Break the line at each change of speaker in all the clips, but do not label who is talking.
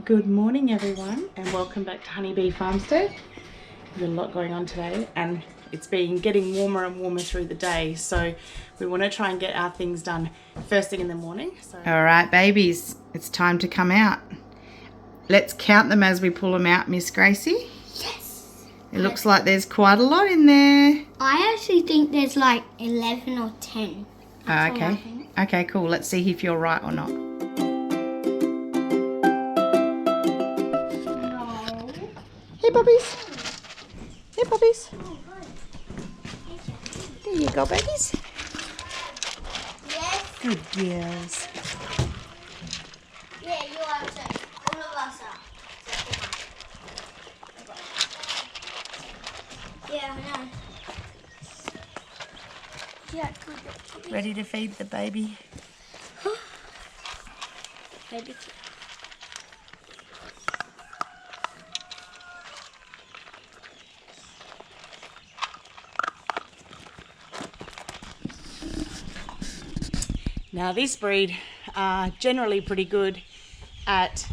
Good morning everyone and welcome back to Honeybee Farmstead. There's a lot going on today and it's been getting warmer and warmer through the day, so we want to try and get our things done first thing in the morning. All right babies, it's time to come out. Let's count them as we pull them out, Miss Gracie.
Yes.
It looks like there's quite a lot in there.
I actually think there's like 11 or 10.
Okay, cool. Let's see if you're right or not. Hey puppies. Hey puppies. There you go, babies.
Yes.
Good girls.
Yeah, you are too. All of us are. Yeah, I know. Yeah, good.
Ready to feed the baby?
Baby.
Now this breed are generally pretty good at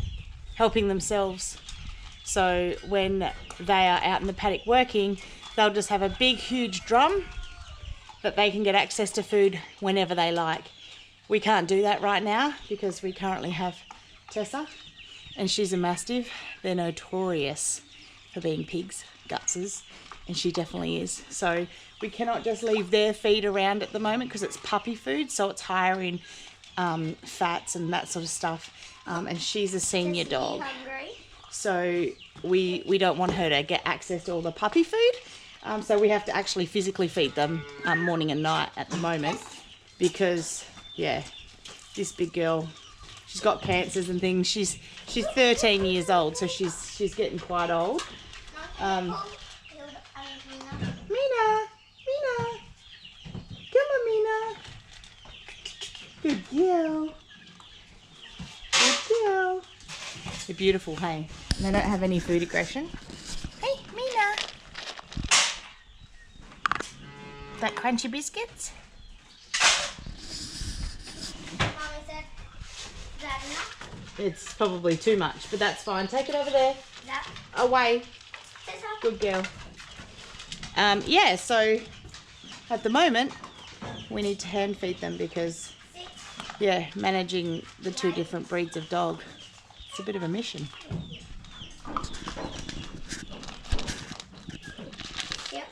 helping themselves. So when they are out in the paddock working, they'll just have a big huge drum that they can get access to food whenever they like. We can't do that right now because we currently have Tessa and she's a Mastiff. They're notorious for being pigs, gutsers, and she definitely is. So we cannot just leave their feed around at the moment because it's puppy food, so it's higher in fats and that sort of stuff. And she's a senior dog, so we don't want her to get access to all the puppy food. So we have to actually physically feed them morning and night at the moment because, yeah, this big girl, she's got cancers and things. She's 13 years old, so she's getting quite old. Mina, come on, Mina. Good girl. Good girl. They're beautiful, hey? And they don't have any food aggression. Hey, Mina. That crunchy biscuits?
Mommy said, is that enough?
It's probably too much, but that's fine. Take it over there.
That.
Away. Good girl. Yeah, so at the moment we need to hand feed them because, yeah, managing the two different breeds of dog, it's a bit of a mission.
Yep.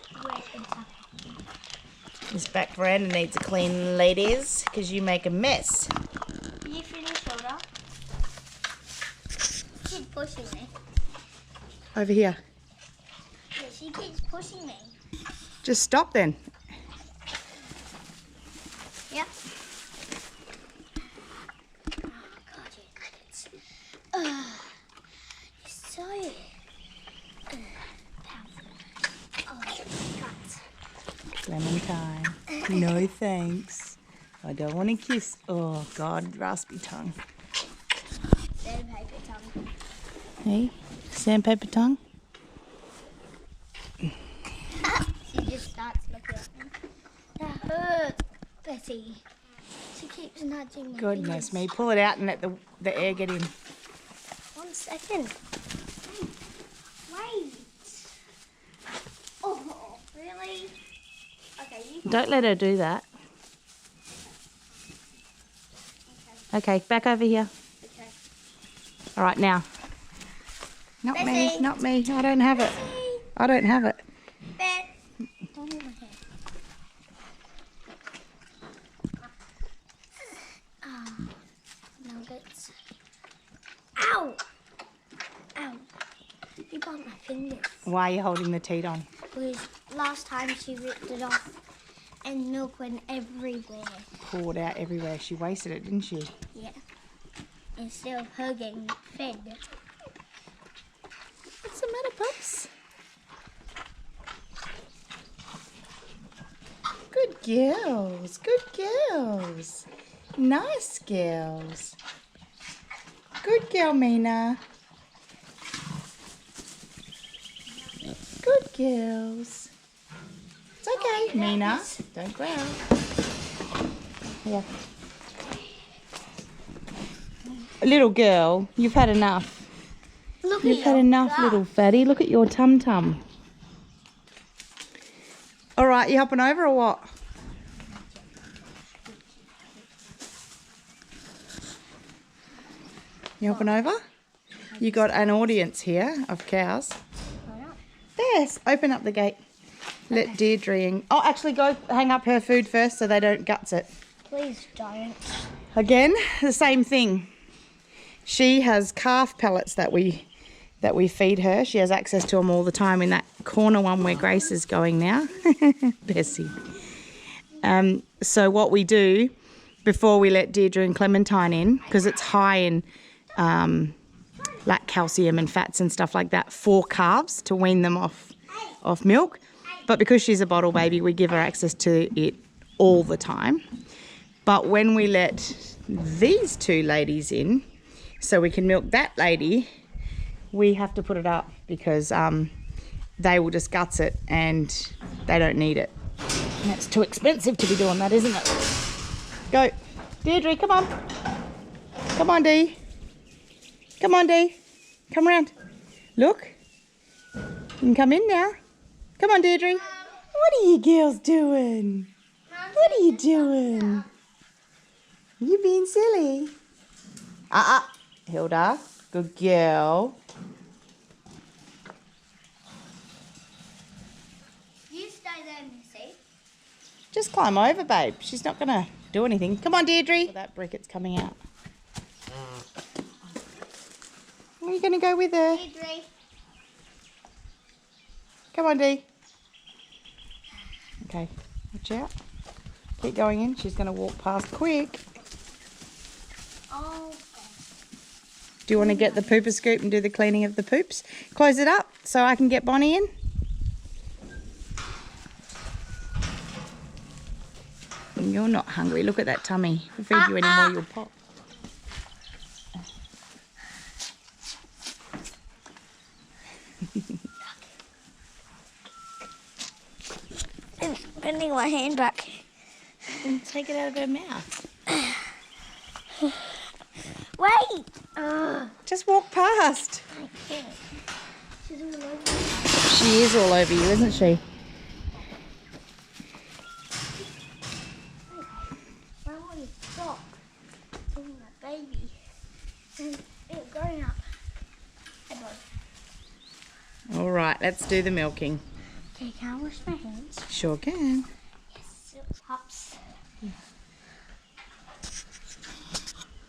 This back veranda needs a clean, ladies, because you make a mess.
Did you finish shoulder? She keeps pushing me.
Over here.
Yeah, she keeps pushing me.
Just stop then.
Yep. Oh, God, you're so powerful. Oh, guts.
Lemon time. No thanks. I don't want to kiss. Oh God, raspy tongue.
Sandpaper tongue.
Hey, sandpaper tongue.
She just starts looking at me. That hurts, Bessie. She keeps nudging me.
Goodness me, pull it out and let the air get in.
1 second. Wait. Oh, really? Okay, you
Don't let her do that. Okay, back over here.
Okay.
All right, now. Not me,
Bessie.
not me. I don't have it.
Bessie.
I don't have it.
Ben. Don't hold my hand. Nuggets. Ow! Ow. You bumped my fingers.
Why are you holding the teat on?
Because last time she ripped it off and milk went everywhere.
Poured out everywhere. She wasted it, didn't she?
Yeah. Instead of her getting fed.
What's the matter, pups? Good girls. Good girls. Nice girls. Good girl, Mina. Good girls. It's okay, Mina. Don't growl. Here. Little girl, you've had enough.
Look
You've
at
had
your
enough,
gut.
little fatty. Look at your tum-tum. All right, you hopping over or what? You hopping over? You got an audience here of cows. Yes, open up the gate. Let Deirdre and... Oh, actually, go hang up her food first so they don't guts it.
Please don't.
Again, the same thing. She has calf pellets that we feed her. She has access to them all the time in that corner one where Grace is going now. Bessie. So what we do before we let Deirdre and Clementine in, because it's high in like calcium and fats and stuff like that for calves to wean them off milk. But because she's a bottle baby, we give her access to it all the time. But when we let these two ladies in, so we can milk that lady, we have to put it up because they will just guts it and they don't need it. And it's too expensive to be doing that, isn't it? Go. Deirdre, come on. Come on, Dee. Come on, Dee. Come around. Look. You can come in now. Come on, Deirdre. What are you girls doing? What are you doing? You being silly. Hilda. Good girl.
You stay there, Missy.
Just climb over, babe. She's not going to do anything. Come on, Deirdre. That briquet's coming out. Are you going to go with her?
Deirdre.
Come on, Dee. Okay, watch out. Keep going in. She's going to walk past quick.
Oh.
Do you want to get the pooper scoop and do the cleaning of the poops? Close it up so I can get Bonnie in. You're not hungry. Look at that tummy. If we feed you any more, you'll pop.
Bending my hand back.
And take it out of her mouth.
Wait!
Just walk past.
I can't. She's all over me.
She is all over you, isn't she?
I want to stop doing that baby. And it's growing up.
All right, let's do the milking.
Okay, can I wash my hands?
Sure can.
Yes. Hops.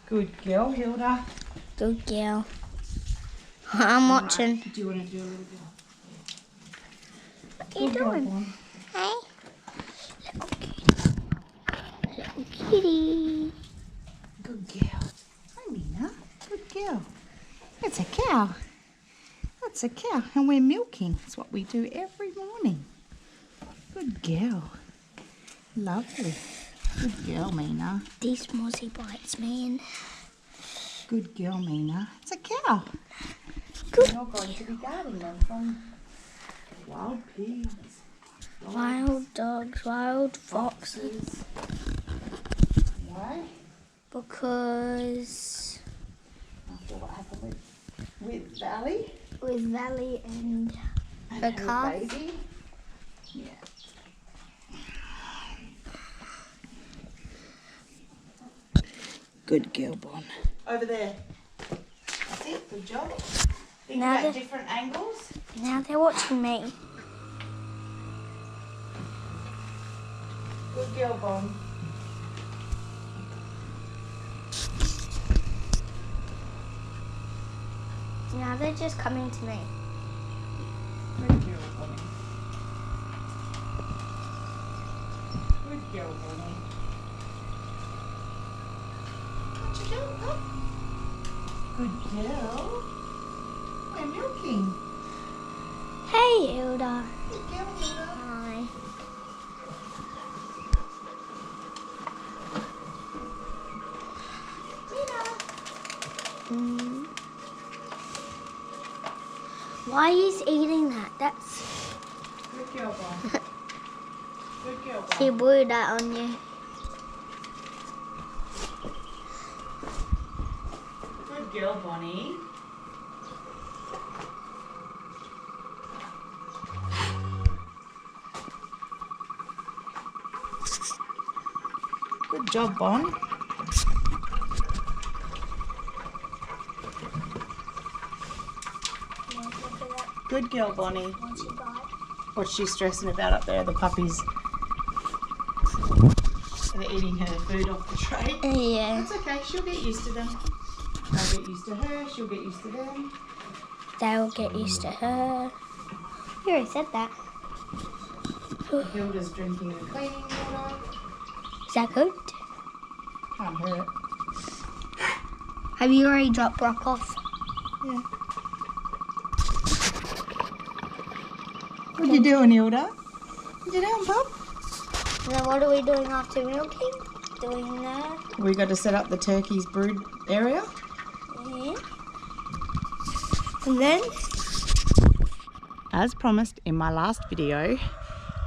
Good girl, Hilda.
Good girl. I'm watching.
Do you want to do a little bit?
What are you doing? Hey? Little kitty.
Good girl. Hi, Mina. Good girl. It's a cow. That's a cow. And we're milking. That's what we do every morning. Good girl. Lovely. Good girl, Mina.
These mozzie bites, man.
Good girl, Mina. It's a cow.
Good.
You're going to be guarding them from wild pigs.
Wild dogs, wild foxes.
Why?
Because
After what happened with Valley?
with Valley and
And
the
her
calf.
baby? Yeah. Good girl, Bon. Over there. That's it. Good job. Think
Now
about
the-
different angles.
Now they're watching me.
Good girl, Bon.
Now they're just coming to me.
Good girl, Bonnie. Good girl, Bonnie. What you doing, Pop? Good girl. We're milking.
Hey, Hilda.
Good girl, Hilda.
Hi. Mm. Why are you eating that? That's
Good girl, Bon. Good girl, Bon.
she blew that on you.
Good girl, Bonnie. Good job, Bon. Good girl, Bonnie. What's she stressing about up there? The puppies. They're eating her food off the tray.
Yeah.
That's okay. She'll get used to them. They'll get used to her. She'll get used to them.
They'll get used to her. You already said that.
Hilda's drinking the cleaning water.
Is that good?
Can't hurt.
Have you already dropped Brock off?
Yeah. What you doing, Hilda? What you doing, Bob?
And then what are we doing after milking? Doing that.
We got to set up the turkey's brood area.
Yeah. And then?
As promised in my last video,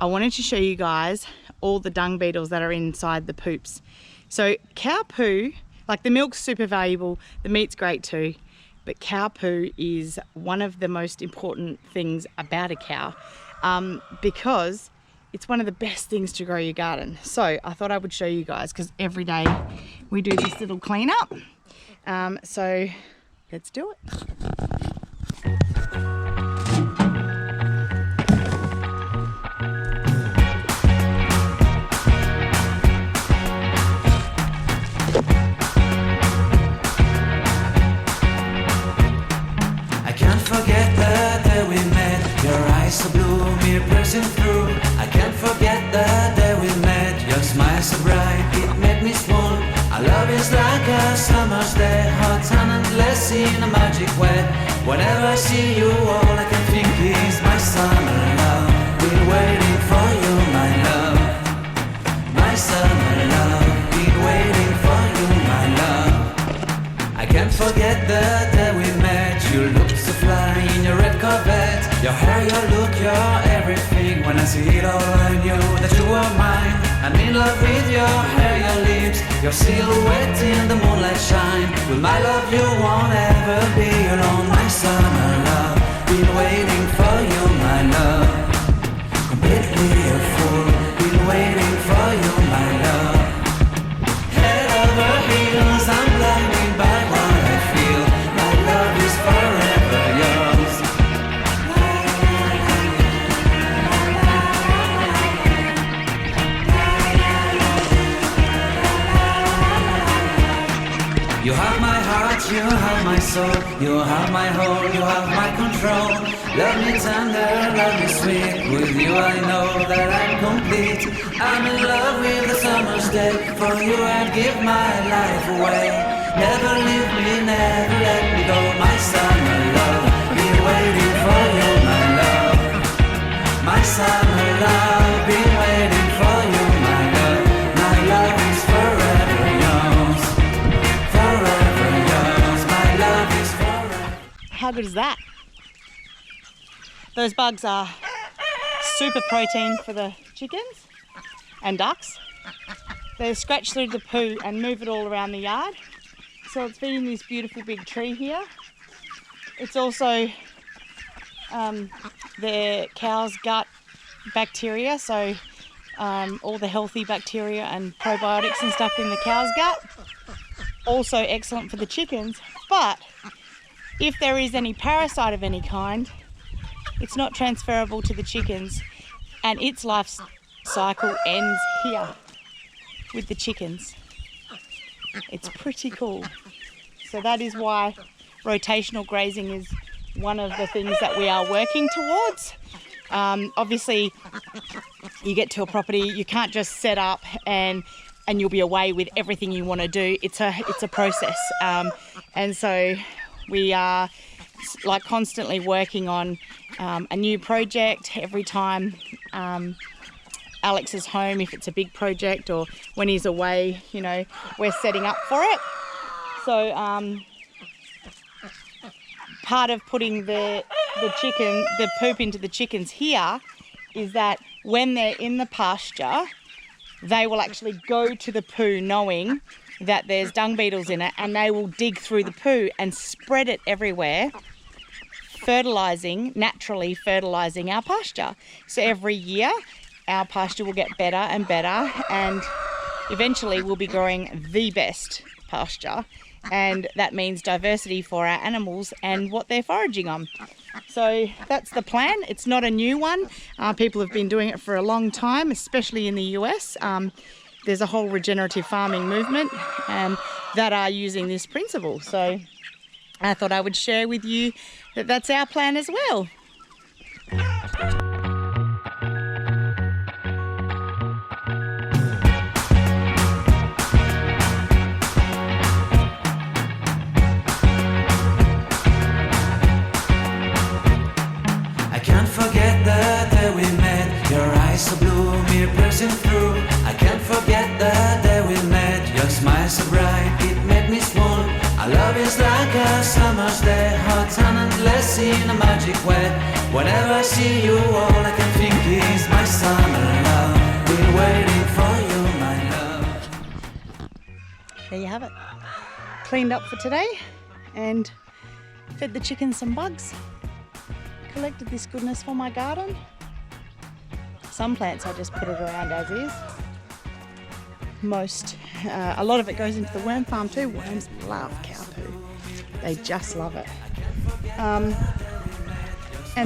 I wanted to show you guys all the dung beetles that are inside the poops. So cow poo, like the milk's super valuable, the meat's great too, but cow poo is one of the most important things about a cow because it's one of the best things to grow your garden. So I thought I would show you guys because every day we do this little cleanup. So let's do it.
So blue, me piercing through. I can't forget the day we met. Your smile so bright, it made me swoon. Our love is like a summer's day, hot and endless in a magic way. Whenever I see you, all I can think is my summer love. Been waiting for you, my love. My summer love. Been waiting for you, my love. I can't forget the day we met. You looked so fly in your red Corvette. Your hair, your look, your everything. When I see it all, I knew that you were mine. I'm in love with your hair, your lips, your silhouette in the moonlight shine. With my love, you won't ever be alone. My summer love, been waiting for you, my love. Completely a fool, been waiting for you, my love. Head over heels, I'm blinded by what I feel. My love is forever yours. You have my heart, you have my soul, you have my whole, you have my control. Love me tender, love me sweet. With you I know that I'm complete. I'm in love with the summer's day. For you I'd give my life away. Never leave me, never let me go. My summer love, been waiting for you, my love. My summer love, been waiting for you, my love. My love is forever yours. Forever yours, my love is forever.
How good is that? Those bugs are super protein for the chickens and ducks. They scratch through the poo and move it all around the yard. So it's feeding this beautiful big tree here. It's also the cow's gut bacteria, so all the healthy bacteria and probiotics and stuff in the cow's gut. Also excellent for the chickens, but if there is any parasite of any kind, it's not transferable to the chickens, and its life cycle ends here with the chickens. It's pretty cool. So that is why rotational grazing is one of the things that we are working towards. Obviously, you get to a property, you can't just set up and you'll be away with everything you want to do. It's a process, and so we are like constantly working on a new project every time Alex is home. If it's a big project or when he's away, you know, we're setting up for it. So part of putting the poop into the chickens here is that when they're in the pasture, they will actually go to the poo knowing that there's dung beetles in it, and they will dig through the poo and spread it everywhere, naturally fertilising our pasture. So every year our pasture will get better and better, and eventually we'll be growing the best pasture, and that means diversity for our animals and what they're foraging on. So that's the plan. It's not a new one. People have been doing it for a long time, especially in the US. There's a whole regenerative farming movement that are using this principle. So I thought I would share with you that that's our plan as well.
So blue, me pressing through. I can't forget the day we met. Your smile so bright, it made me swoon. Our love is like a summer's day, hot and endless in a magic way. Whenever I see you, all I can think is my summer love. Been waiting for you, my love.
There you have it. Cleaned up for today and fed the chickens some bugs. Collected this goodness for my garden. Some plants I just put it around as is. A lot of it goes into the worm farm too. Worms love cow poo. They just love it. And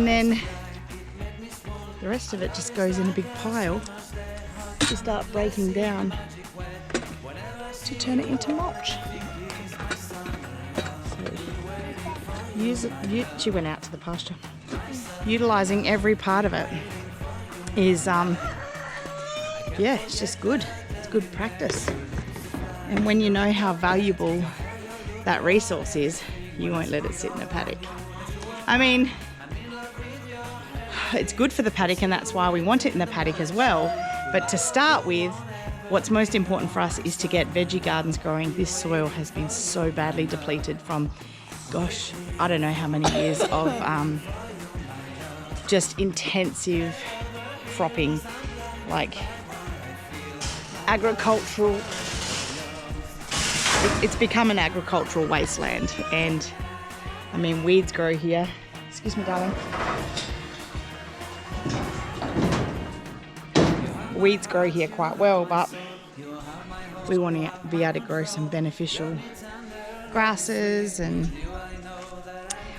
then the rest of it just goes in a big pile to start breaking down to turn it into mulch. So she went out to the pasture. Utilising every part of it is it's just good. It's good practice. And when you know how valuable that resource is, you won't let it sit in a paddock. I mean, it's good for the paddock, and that's why we want it in the paddock as well. But to start with, what's most important for us is to get veggie gardens growing. This soil has been so badly depleted from, gosh, I don't know how many years of just intensive cropping, like agricultural. It's become an agricultural wasteland, and I mean, weeds grow here. Excuse me, darling. Weeds grow here quite well, but we want to be able to grow some beneficial grasses, and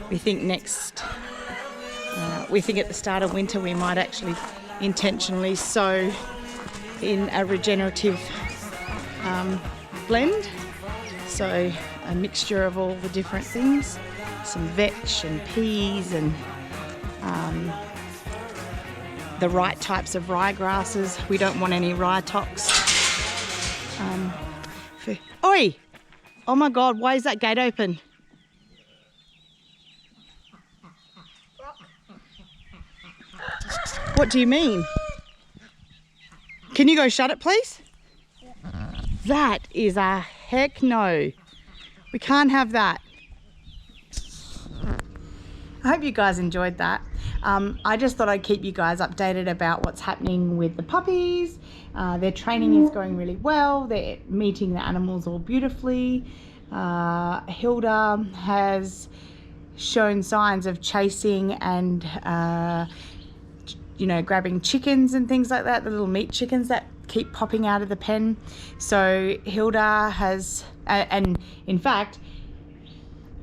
we think at the start of winter we might actually intentionally sow in a regenerative blend. So a mixture of all the different things, some vetch and peas and the right types of ryegrasses. We don't want any rye tox. Oi! Oh my God, why is that gate open? What do you mean? Can you go shut it, please? That is a heck no. We can't have that. I hope you guys enjoyed that. I just thought I'd keep you guys updated about what's happening with the puppies. Their training is going really well. They're meeting the animals all beautifully. Hilda has shown signs of chasing and grabbing chickens and things like that, the little meat chickens that keep popping out of the pen. So Hilda has, and in fact,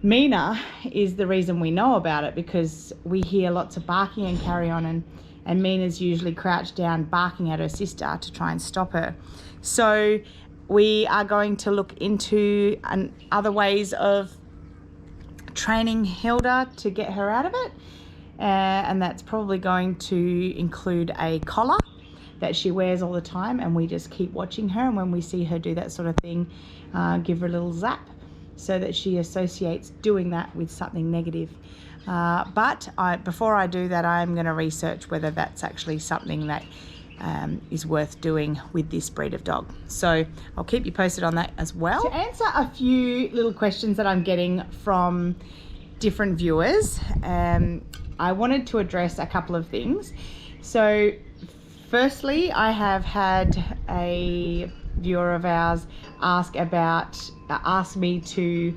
Mina is the reason we know about it, because we hear lots of barking and carry on, and Mina's usually crouched down barking at her sister to try and stop her. So we are going to look into other ways of training Hilda to get her out of it. And that's probably going to include a collar that she wears all the time, and we just keep watching her, and when we see her do that sort of thing, give her a little zap so that she associates doing that with something negative. But before I do that, I'm going to research whether that's actually something that is worth doing with this breed of dog. So I'll keep you posted on that as well. To answer a few little questions that I'm getting from different viewers, I wanted to address a couple of things. So firstly, I have had a viewer of ours ask me to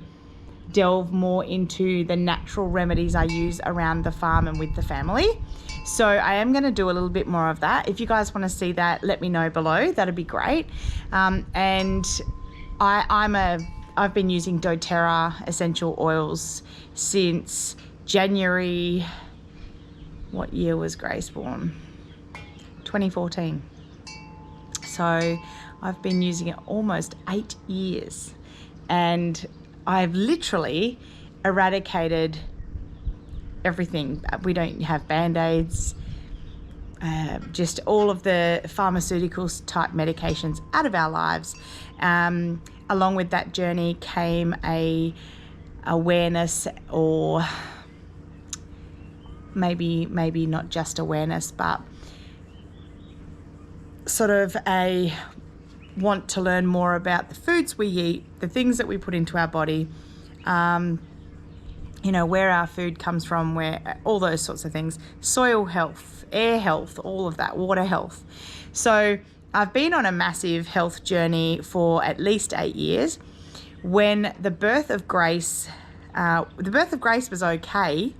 delve more into the natural remedies I use around the farm and with the family. So I am going to do a little bit more of that. If you guys want to see that, let me know below. That'd be great. And I've been using doTERRA essential oils since January. What year was Grace born? 2014. So I've been using it almost 8 years, and I've literally eradicated everything. We don't have Band-Aids, just all of the pharmaceuticals type medications out of our lives. Along with that journey came a awareness, or maybe not just awareness, but sort of a want to learn more about the foods we eat, the things that we put into our body, you know, where our food comes from, where all those sorts of things, soil health, air health, all of that, water health. So I've been on a massive health journey for at least 8 years. When the birth of Grace was okay.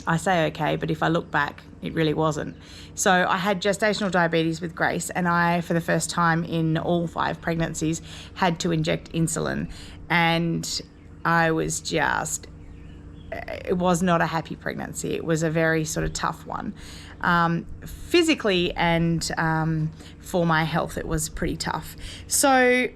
I say okay, but if I look back, it really wasn't. So I had gestational diabetes with Grace, and I, for the first time in all 5 pregnancies, had to inject insulin. And I was just, it was not a happy pregnancy. It was a very sort of tough one. Physically and for my health, it was pretty tough. So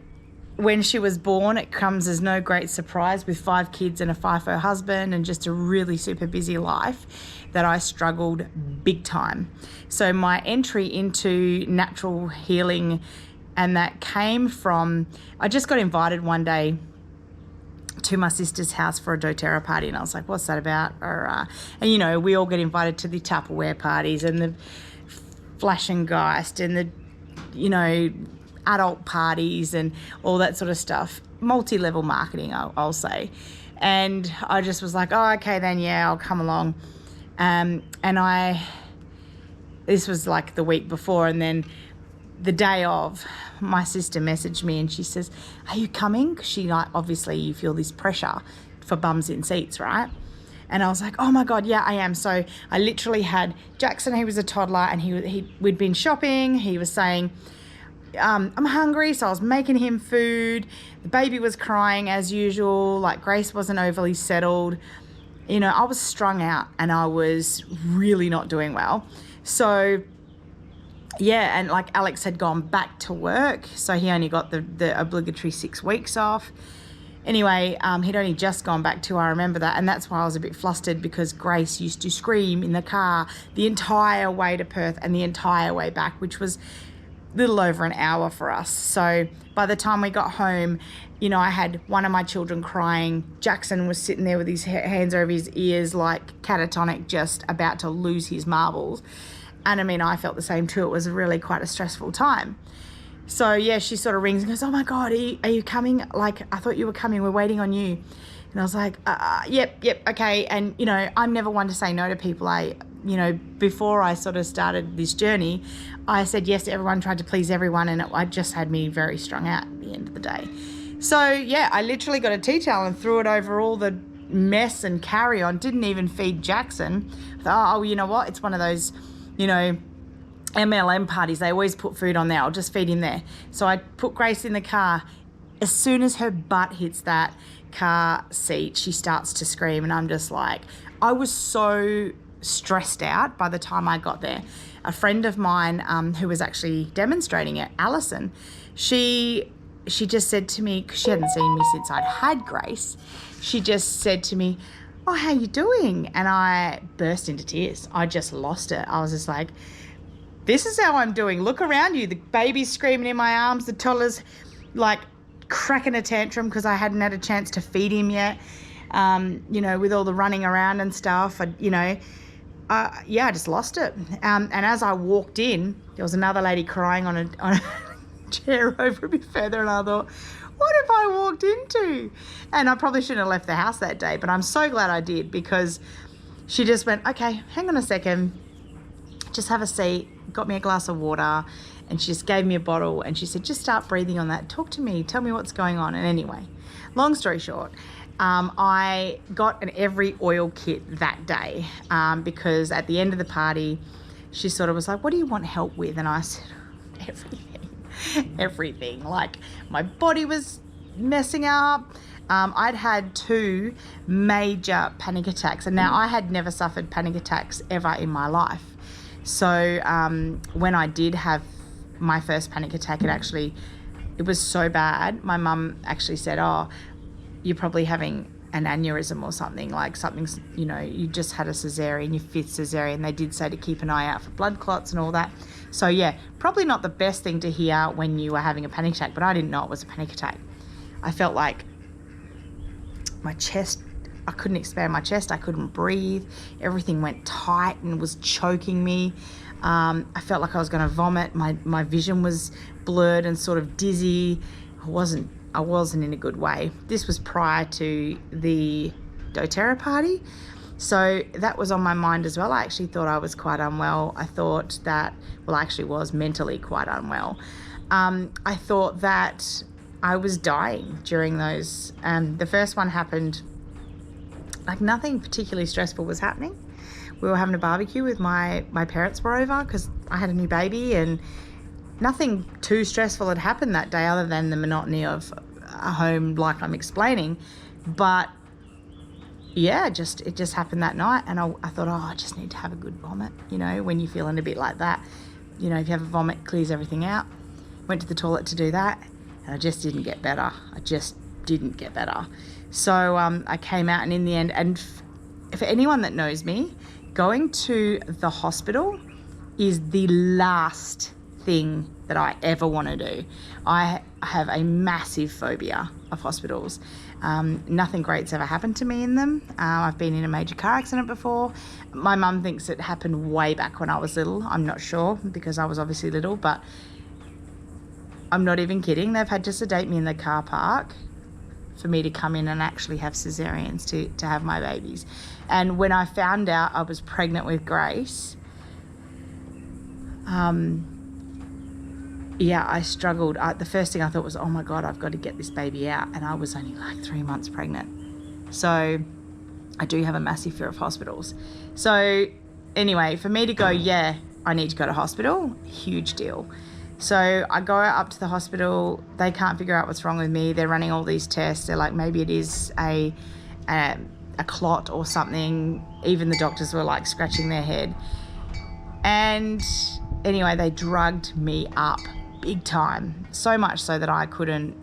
when she was born, it comes as no great surprise, with 5 kids and a FIFO husband and just a really super busy life, that I struggled big time. So my entry into natural healing, and that came from, I just got invited one day to my sister's house for a doTERRA party, and I was like, what's that about? And you know, we all get invited to the Tupperware parties and the Flash and Geist and the, you know, adult parties and all that sort of stuff. Multi-level marketing, I'll say. And I just was like, oh, okay then, yeah, I'll come along. And this was like the week before, and then the day of, my sister messaged me and she says, are you coming? Because she, like, obviously you feel this pressure for bums in seats, right? And I was like, oh my God, yeah, I am. So I literally had Jackson, he was a toddler, and we'd been shopping. He was saying, I'm hungry, so I was making him food. The baby was crying as usual, like Grace wasn't overly settled. You know, I was strung out and I was really not doing well. So yeah, and like Alex had gone back to work, so he only got the obligatory 6 weeks off. Anyway, he'd only just gone back to, I remember that, and that's why I was a bit flustered, because Grace used to scream in the car the entire way to Perth and the entire way back, which was a little over an hour for us. So by the time we got home, you know, I had one of my children crying. Jackson was sitting there with his hands over his ears, like catatonic, just about to lose his marbles. And I mean, I felt the same too. It was really quite a stressful time. So yeah, she sort of rings and goes, oh my God, are you coming? Like, I thought you were coming. We're waiting on you. And I was like, yep, okay. And, you know, I'm never one to say no to people. You know, before I sort of started this journey, I said yes to everyone, tried to please everyone, and it just had me very strung out at the end of the day. So yeah, I literally got a tea towel and threw it over all the mess and carry on. Didn't even feed Jackson. I thought, oh, you know what? It's one of those, you know, MLM parties. They always put food on there. I'll just feed him there. So I put Grace in the car. As soon as her butt hits that car seat, she starts to scream, and I'm just like, I was so stressed out by the time I got there. A friend of mine who was actually demonstrating it, Alison, she just said to me, because she hadn't seen me since I'd had Grace, she just said to me, oh, how you doing? And I burst into tears. I just lost it. I was just like, this is how I'm doing. Look around you. The baby's screaming in my arms. The toddler's like cracking a tantrum because I hadn't had a chance to feed him yet. You know, with all the running around and stuff, I just lost it. And as I walked in, there was another lady crying on a chair over a bit further, and I thought, what have I walked into? And I probably shouldn't have left the house that day, but I'm so glad I did, because she just went, okay, hang on a second, just have a seat, got me a glass of water, and she just gave me a bottle, and she said, just start breathing on that, talk to me, tell me what's going on. And anyway, long story short, I got an every oil kit that day because at the end of the party, she sort of was like, what do you want help with? And I said, everything. Like, my body was messing up. I'd had 2 major panic attacks, and now I had never suffered panic attacks ever in my life. So when I did have my first panic attack, it was so bad. My mum actually said, oh, you're probably having an aneurysm or something, like something's, you know, you just had a cesarean, your 5th cesarean. They did say to keep an eye out for blood clots and all that. So yeah, probably not the best thing to hear when you were having a panic attack, but I didn't know it was a panic attack. I felt like my chest, I couldn't expand my chest, I couldn't breathe, everything went tight and was choking me. I felt like I was going to vomit. My vision was blurred and sort of dizzy. I wasn't in a good way. This was prior to the doTERRA party, so that was on my mind as well. I actually thought I was quite unwell. I thought that, well, I actually was mentally quite unwell. I thought that I was dying during those. The first one happened, like nothing particularly stressful was happening. We were having a barbecue with my parents were over because I had a new baby, and nothing too stressful had happened that day other than the monotony of a home like I'm explaining. But yeah, it just happened that night, and I thought, oh, I just need to have a good vomit. You know, when you're feeling a bit like that, you know, if you have a vomit, clears everything out. Went to the toilet to do that, and I just didn't get better. So I came out, and in the end, and for anyone that knows me, going to the hospital is the last thing that I ever want to do. I have a massive phobia of hospitals. Nothing great's ever happened to me in them. I've been in a major car accident before. My mum thinks it happened way back when I was little. I'm not sure because I was obviously little, but I'm not even kidding. They've had to sedate me in the car park for me to come in and actually have cesareans to have my babies. And when I found out I was pregnant with Grace, yeah, I struggled. The first thing I thought was, oh my God, I've got to get this baby out. And I was only like 3 months pregnant. So I do have a massive fear of hospitals. So anyway, for me to go, yeah, I need to go to hospital, huge deal. So I go up to the hospital. They can't figure out what's wrong with me. They're running all these tests. They're like, maybe it is a clot or something. Even the doctors were like scratching their head. And anyway, they drugged me up big time. So much so that I couldn't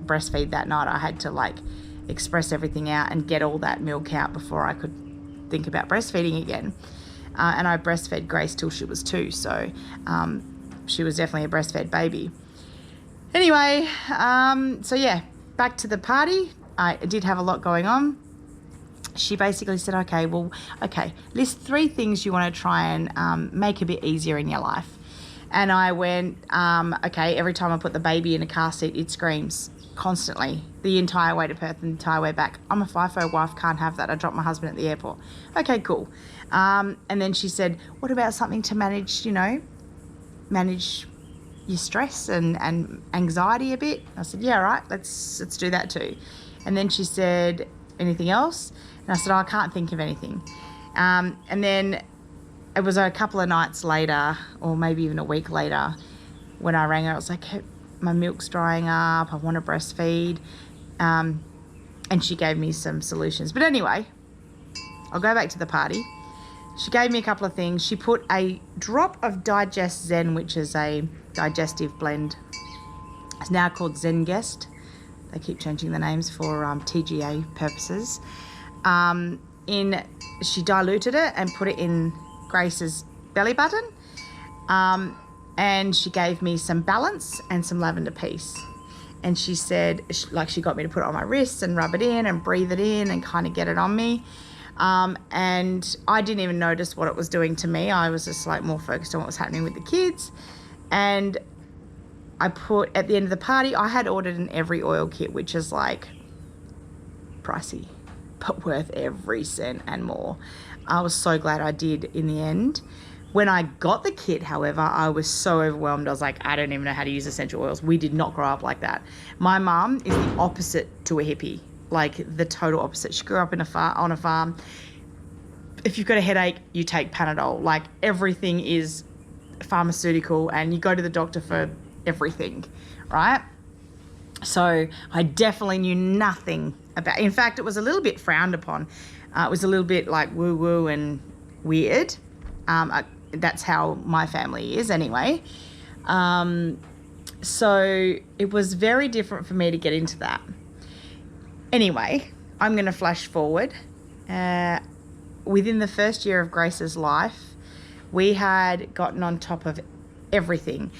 breastfeed that night. I had to like express everything out and get all that milk out before I could think about breastfeeding again. And I breastfed Grace till she was 2. So she was definitely a breastfed baby. Anyway, so yeah, back to the party. I did have a lot going on. She basically said, okay, list 3 things you want to try and make a bit easier in your life. And I went, okay, every time I put the baby in a car seat, it screams constantly, the entire way to Perth and the entire way back. I'm a FIFO wife, can't have that. I dropped my husband at the airport. Okay, cool. And then she said, what about something to manage, manage your stress and anxiety a bit? I said, yeah, right, let's do that too. And then she said, anything else? And I said, I can't think of anything. And then it was a couple of nights later, or maybe even a week later, when I rang her. I was like, my milk's drying up, I want to breastfeed. And she gave me some solutions. But anyway, I'll go back to the party. She gave me a couple of things. She put a drop of Digest Zen, which is a digestive blend. It's now called Zen Guest. They keep changing the names for TGA purposes. She diluted it and put it in Grace's belly button. And she gave me some Balance and some Lavender Peace. And she said, she got me to put it on my wrists and rub it in and breathe it in and kind of get it on me. And I didn't even notice what it was doing to me. I was just like more focused on what was happening with the kids. And I put, at the end of the party, I had ordered an every oil kit, which is like pricey, but worth every cent and more. I was so glad I did in the end. When I got the kit, however, I was so overwhelmed. I was like, I don't even know how to use essential oils. We did not grow up like that. My mum is the opposite to a hippie, like the total opposite. She grew up on a farm. If you've got a headache, you take Panadol. Like everything is pharmaceutical, and you go to the doctor for everything, right? So I definitely knew nothing about. In fact, it was a little bit frowned upon. It was a little bit like woo-woo and weird. That's how my family is anyway. So it was very different for me to get into that. Anyway, I'm going to flash forward. Within the first year of Grace's life, we had gotten on top of everything.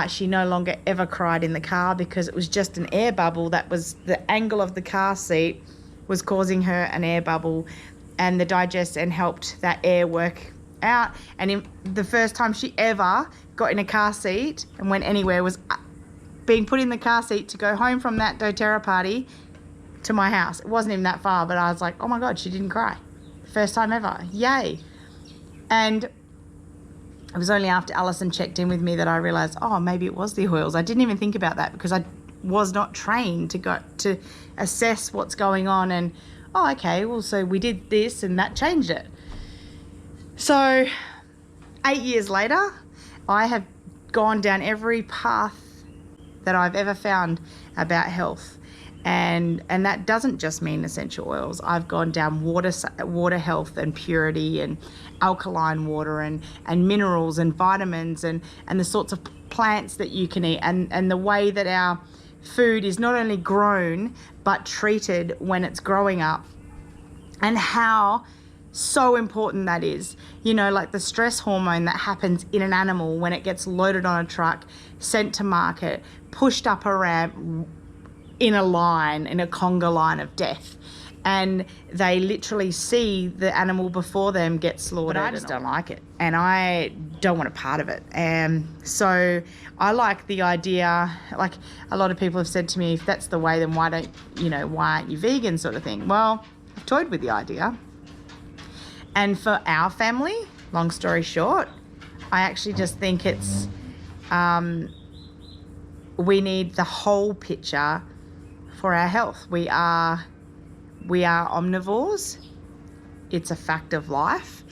She no longer ever cried in the car because it was just an air bubble. That was the angle of the car seat was causing her an air bubble, and the Digestin helped that air work out. And the first time she ever got in a car seat and went anywhere was being put in the car seat to go home from that doTERRA party to my house. It wasn't even that far, but I was like, oh my God, she didn't cry. First time ever. Yay. And it was only after Alison checked in with me that I realised, oh, maybe it was the oils. I didn't even think about that because I was not trained to assess what's going on. And, oh, okay, well, so we did this and that changed it. So 8 years later, I have gone down every path that I've ever found about health. And that doesn't just mean essential oils. I've gone down water health and purity and alkaline water and minerals and vitamins and the sorts of plants that you can eat and the way that our food is not only grown but treated when it's growing up, and how so important that is. You know, like the stress hormone that happens in an animal when it gets loaded on a truck, sent to market, pushed up a ramp, in a conga line of death, and they literally see the animal before them get slaughtered. But I just don't like it, and I don't want a part of it. And so I like the idea, like a lot of people have said to me, if that's the way, then why aren't you vegan, sort of thing. Well, I've toyed with the idea, and for our family, long story short, I actually just think it's we need the whole picture for our health. We are omnivores. It's a fact of life,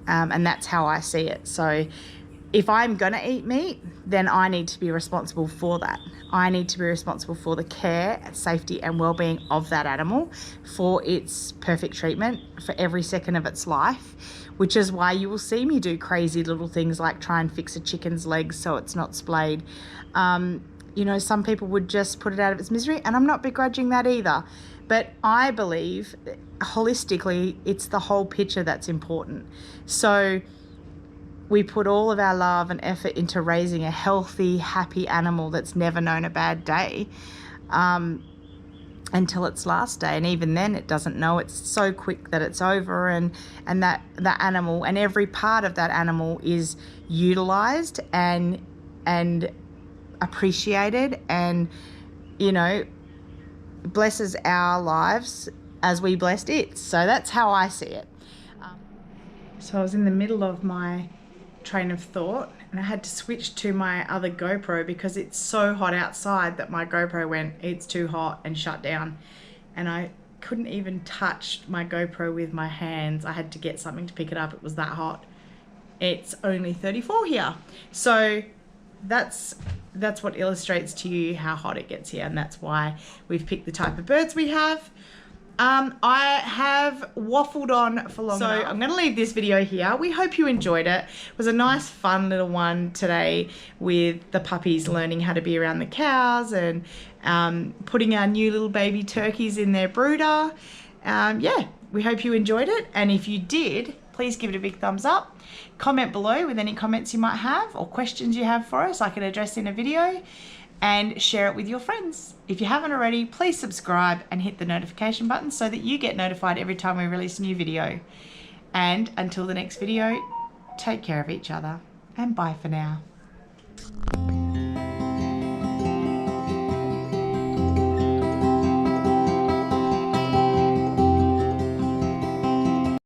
and that's how I see it. So if I'm going to eat meat, then I need to be responsible for that. I need to be responsible for the care, safety and well-being of that animal, for its perfect treatment for every second of its life, which is why you will see me do crazy little things like try and fix a chicken's legs so it's not splayed. You know, some people would just put it out of its misery, and I'm not begrudging that either. But I believe holistically, it's the whole picture that's important. So we put all of our love and effort into raising a healthy, happy animal that's never known a bad day until its last day. And even then, it doesn't know. It's so quick that it's over, and that animal and every part of that animal is utilized and appreciated, and blesses our lives as we blessed it. So that's how I see it. So I was in the middle of my train of thought, and I had to switch to my other GoPro because it's so hot outside that my GoPro went, it's too hot, and shut down, and I couldn't even touch my GoPro with my hands. I had to get something to pick it up. It was that hot. It's only 34 here. So that's what illustrates to you how hot it gets here, and that's why we've picked the type of birds we have. I have waffled on for long enough. So I'm going to leave this video here. We hope you enjoyed it. It was a nice, fun little one today with the puppies learning how to be around the cows and putting our new little baby turkeys in their brooder. Yeah, we hope you enjoyed it. And if you did, please give it a big thumbs up. Comment below with any comments you might have or questions you have for us I can address in a video, and share it with your friends. If you haven't already, please subscribe and hit the notification button so that you get notified every time we release a new video. And until the next video, take care of each other, and bye for now.